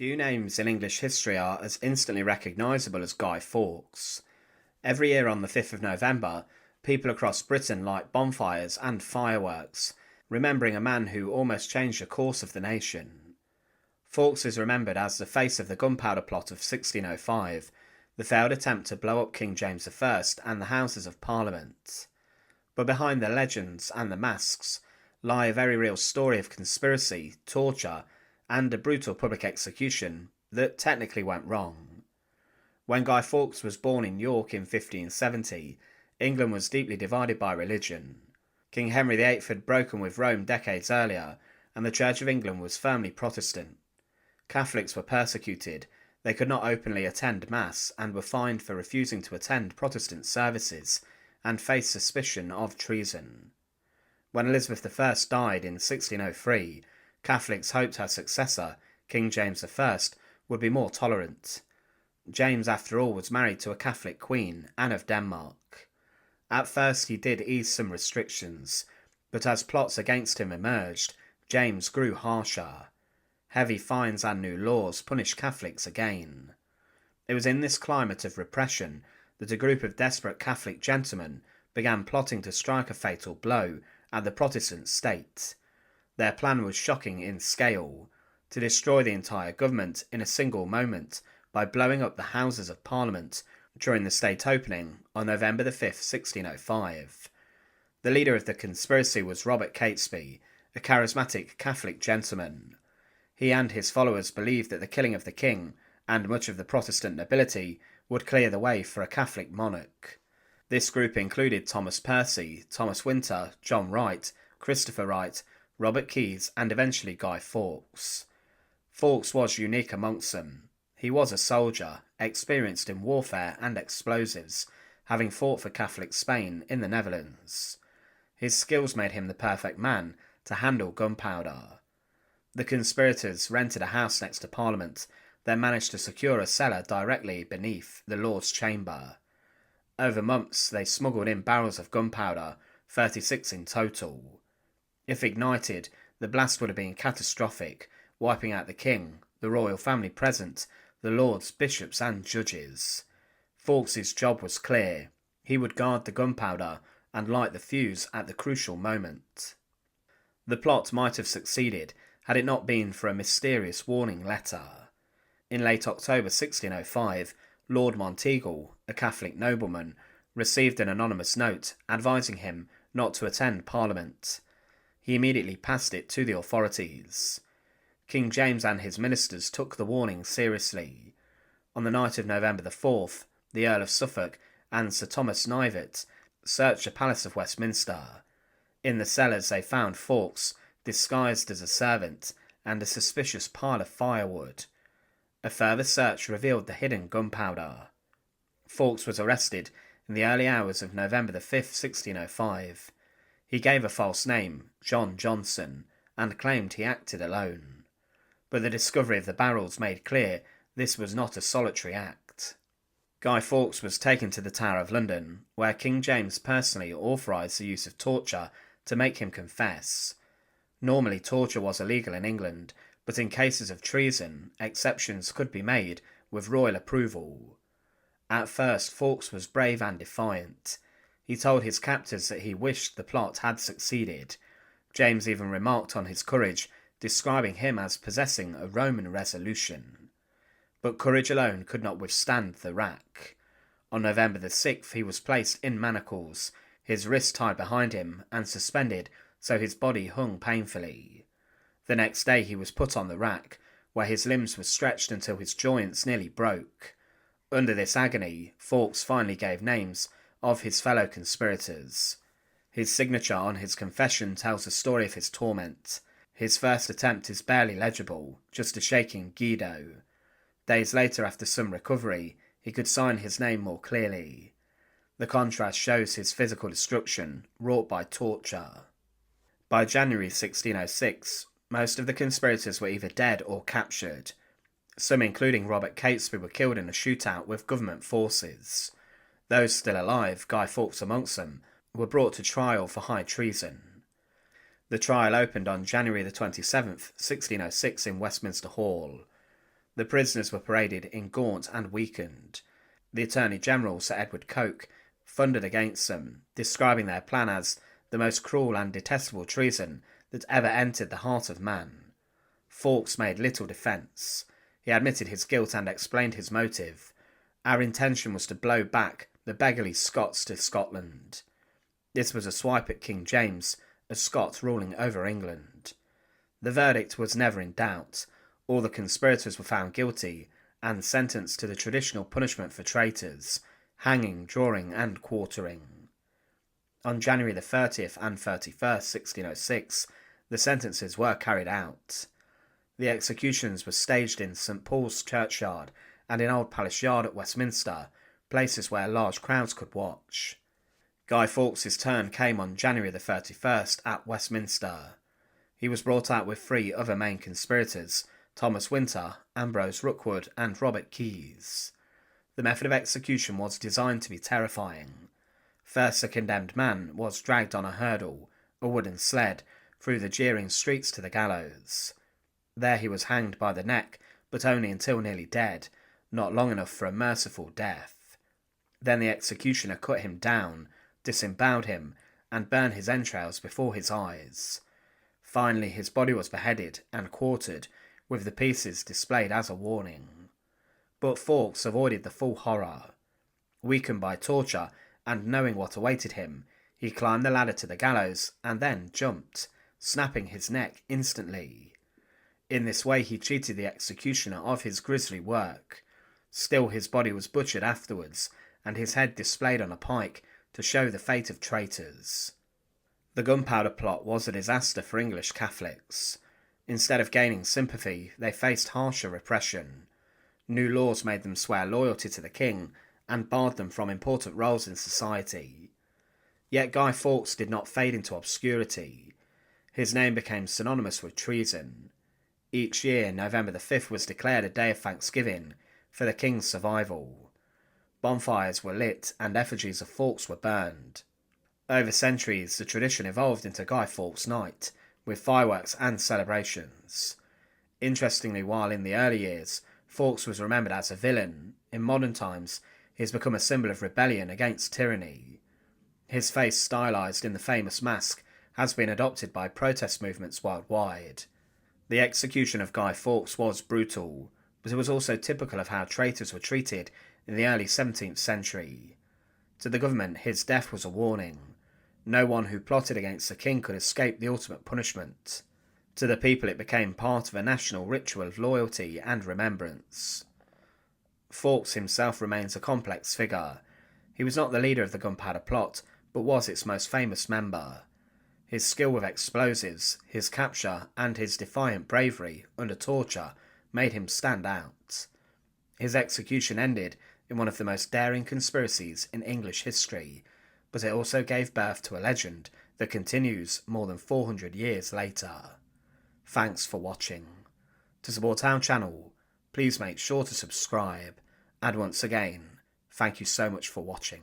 Few names in English history are as instantly recognisable as Guy Fawkes. Every year on the 5th of November, people across Britain light bonfires and fireworks, remembering a man who almost changed the course of the nation. Fawkes is remembered as the face of the Gunpowder Plot of 1605, the failed attempt to blow up King James I and the Houses of Parliament. But behind the legends and the masks lie a very real story of conspiracy, torture, and a brutal public execution that technically went wrong. When Guy Fawkes was born in York in 1570, England was deeply divided by religion. King Henry VIII had broken with Rome decades earlier, and the Church of England was firmly Protestant. Catholics were persecuted, they could not openly attend Mass, and were fined for refusing to attend Protestant services, and faced suspicion of treason. When Elizabeth I died in 1603, Catholics hoped her successor, King James I, would be more tolerant. James, after all, was married to a Catholic queen, Anne of Denmark. At first he did ease some restrictions, but as plots against him emerged, James grew harsher. Heavy fines and new laws punished Catholics again. It was in this climate of repression that a group of desperate Catholic gentlemen began plotting to strike a fatal blow at the Protestant state. Their plan was shocking in scale: to destroy the entire government in a single moment by blowing up the Houses of Parliament during the state opening on November 5, 1605. The leader of the conspiracy was Robert Catesby, a charismatic Catholic gentleman. He and his followers believed that the killing of the king and much of the Protestant nobility would clear the way for a Catholic monarch. This group included Thomas Percy, Thomas Winter, John Wright, Christopher Wright, Robert Keyes, and eventually Guy Fawkes. Fawkes was unique amongst them. He was a soldier, experienced in warfare and explosives, having fought for Catholic Spain in the Netherlands. His skills made him the perfect man to handle gunpowder. The conspirators rented a house next to Parliament, then managed to secure a cellar directly beneath the Lord's Chamber. Over months they smuggled in barrels of gunpowder, 36 in total. If ignited, the blast would have been catastrophic, wiping out the king, the royal family present, the lords, bishops and judges. Fawkes's job was clear. He would guard the gunpowder and light the fuse at the crucial moment. The plot might have succeeded had it not been for a mysterious warning letter. In late October 1605, Lord Monteagle, a Catholic nobleman, received an anonymous note advising him not to attend Parliament. He immediately passed it to the authorities. King James and his ministers took the warning seriously. On the night of November the 4th, the Earl of Suffolk and Sir Thomas Knivet searched the Palace of Westminster. In the cellars they found Fawkes, disguised as a servant, and a suspicious pile of firewood. A further search revealed the hidden gunpowder. Fawkes was arrested in the early hours of November the 5th, 1605. He gave a false name, John Johnson, and claimed he acted alone. But the discovery of the barrels made clear this was not a solitary act. Guy Fawkes was taken to the Tower of London, where King James personally authorised the use of torture to make him confess. Normally torture was illegal in England, but in cases of treason, exceptions could be made with royal approval. At first, Fawkes was brave and defiant. He told his captors that he wished the plot had succeeded. James even remarked on his courage, describing him as possessing a Roman resolution. But courage alone could not withstand the rack. On November the 6th he was placed in manacles, his wrists tied behind him and suspended so his body hung painfully. The next day he was put on the rack, where his limbs were stretched until his joints nearly broke. Under this agony, Fawkes finally gave names of his fellow conspirators. His signature on his confession tells the story of his torment. His first attempt is barely legible, just a shaking Guido. Days later, after some recovery, he could sign his name more clearly. The contrast shows his physical destruction, wrought by torture. By January 1606, most of the conspirators were either dead or captured. Some, including Robert Catesby, were killed in a shootout with government forces. Those still alive, Guy Fawkes amongst them, were brought to trial for high treason. The trial opened on January the 27th, 1606 in Westminster Hall. The prisoners were paraded in gaunt and weakened. The Attorney General, Sir Edward Coke, thundered against them, describing their plan as the most cruel and detestable treason that ever entered the heart of man. Fawkes made little defence. He admitted his guilt and explained his motive. Our intention was to blow back the beggarly Scots to Scotland. This was a swipe at King James, a Scot ruling over England. The verdict was never in doubt. All the conspirators were found guilty and sentenced to the traditional punishment for traitors, hanging, drawing and quartering. On January the 30th and 31st, 1606, the sentences were carried out. The executions were staged in St Paul's Churchyard and in Old Palace Yard at Westminster, places where large crowds could watch. Guy Fawkes' turn came on January the 31st at Westminster. He was brought out with 3 other main conspirators, Thomas Winter, Ambrose Rookwood and Robert Keyes. The method of execution was designed to be terrifying. First, a condemned man was dragged on a hurdle, a wooden sled, through the jeering streets to the gallows. There he was hanged by the neck, but only until nearly dead, not long enough for a merciful death. Then the executioner cut him down, disemboweled him, and burned his entrails before his eyes. Finally his body was beheaded and quartered, with the pieces displayed as a warning. But Fawkes avoided the full horror. Weakened by torture and knowing what awaited him, he climbed the ladder to the gallows and then jumped, snapping his neck instantly. In this way he cheated the executioner of his grisly work. Still his body was butchered afterwards, and his head displayed on a pike to show the fate of traitors. The Gunpowder Plot was a disaster for English Catholics. Instead of gaining sympathy, they faced harsher repression. New laws made them swear loyalty to the king and barred them from important roles in society. Yet Guy Fawkes did not fade into obscurity. His name became synonymous with treason. Each year, November the 5th was declared a day of thanksgiving for the king's survival. Bonfires were lit and effigies of Fawkes were burned. Over centuries, the tradition evolved into Guy Fawkes Night, with fireworks and celebrations. Interestingly, while in the early years, Fawkes was remembered as a villain, in modern times he has become a symbol of rebellion against tyranny. His face, stylised in the famous mask, has been adopted by protest movements worldwide. The execution of Guy Fawkes was brutal, but it was also typical of how traitors were treated in the early 17th century. To the government, his death was a warning. No one who plotted against the king could escape the ultimate punishment. To the people, it became part of a national ritual of loyalty and remembrance. Fawkes himself remains a complex figure. He was not the leader of the Gunpowder Plot, but was its most famous member. His skill with explosives, his capture, and his defiant bravery under torture made him stand out. His execution ended in one of the most daring conspiracies in English history, but it also gave birth to a legend that continues more than 400 years later. Thanks for watching. To support our channel, please make sure to subscribe, and once again, thank you so much for watching.